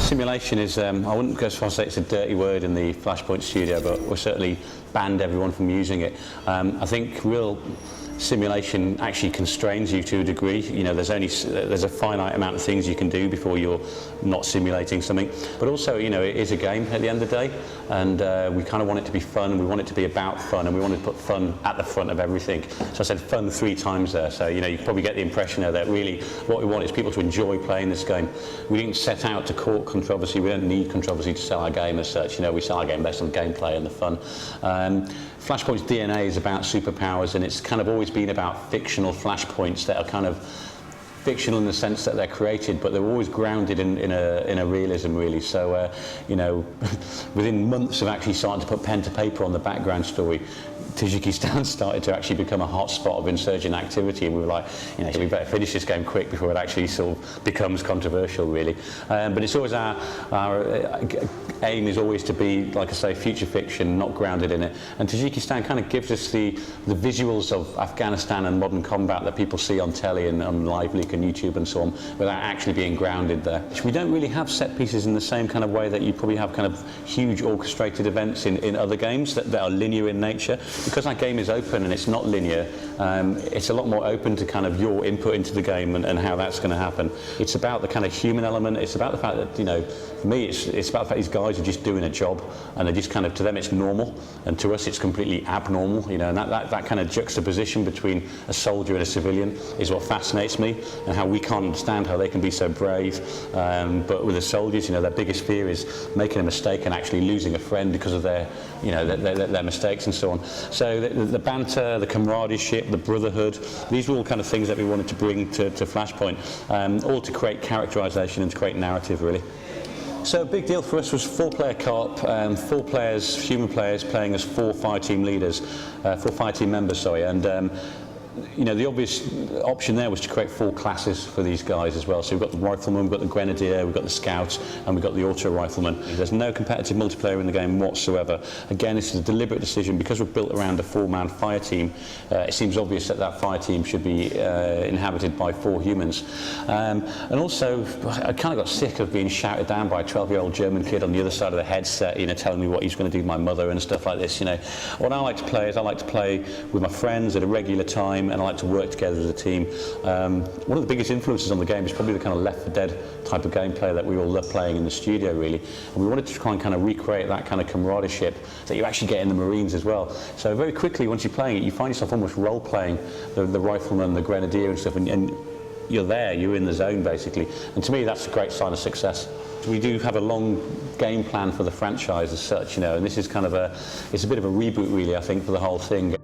Simulation is, I wouldn't go as far as say it's a dirty word in the Flashpoint studio, but we're certainly banned everyone from using it. I think real simulation actually constrains you to a degree. You know, there's a finite amount of things you can do before you're not simulating something. But also, you know, it is a game at the end of the day, and we kind of want it to be fun, and we want it to be about fun, and we want to put fun at the front of everything. So I said fun 3 times there. So, you know, you probably get the impression there that really what we want is people to enjoy playing this game. We didn't set out to court controversy. We don't need controversy to sell our game as such. You know, we sell our game based on gameplay and the fun. Flashpoint's DNA is about superpowers, and it's kind of always been about fictional flashpoints that are kind of fictional in the sense that they're created, but they're always grounded in a realism, really. So, you know, within months of actually starting to put pen to paper on the background story, Tajikistan started to actually become a hotspot of insurgent activity, and we were like, you know, we better finish this game quick before it actually sort of becomes controversial, really. But it's always our aim is always to be, like I say, future fiction, not grounded in it. And Tajikistan kind of gives us the visuals of Afghanistan and modern combat that people see on telly and on Live Leak and YouTube and so on, without actually being grounded there. We don't really have set pieces in the same kind of way that you probably have kind of huge orchestrated events in other games that are linear in nature. Because our game is open and it's not linear, it's a lot more open to kind of your input into the game and how that's going to happen. It's about the kind of human element. It's about the fact that, you know, for me, it's about the fact these guys are just doing a job, and they're just kind of, to them it's normal, and to us it's completely abnormal, you know, and that kind of juxtaposition between a soldier and a civilian is what fascinates me, and how we can't understand how they can be so brave. But with the soldiers, you know, their biggest fear is making a mistake and actually losing a friend because of their, you know, their mistakes and so on. So the banter, the camaraderie, the brotherhood, these were all kind of things that we wanted to bring to Flashpoint, all to create characterization and to create narrative, really. So a big deal for us was 4-player co-op, 4 players, human players, playing as 4 fireteam leaders, 4 fireteam members, sorry, and you know, the obvious option there was to create 4 classes for these guys as well. So we've got the rifleman, we've got the grenadier, we've got the scouts, and we've got the auto rifleman. There's no competitive multiplayer in the game whatsoever. Again, this is a deliberate decision. Because we're built around a 4-man fire team, it seems obvious that that fire team should be inhabited by 4 humans. And also, I kind of got sick of being shouted down by a 12-year-old German kid on the other side of the headset, you know, telling me what he's going to do to my mother and stuff like this, you know. What I like to play is I like to play with my friends at a regular time, and I like to work together as a team. One of the biggest influences on the game is probably the kind of Left 4 Dead type of gameplay that we all love playing in the studio, really. And we wanted to try and kind of recreate that kind of camaraderie that you actually get in the Marines as well. So very quickly, once you're playing it, you find yourself almost role-playing the rifleman, the grenadier and stuff, and you're there, you're in the zone, basically. And to me, that's a great sign of success. We do have a long game plan for the franchise as such, you know, and this is kind of it's a bit of a reboot, really, I think, for the whole thing.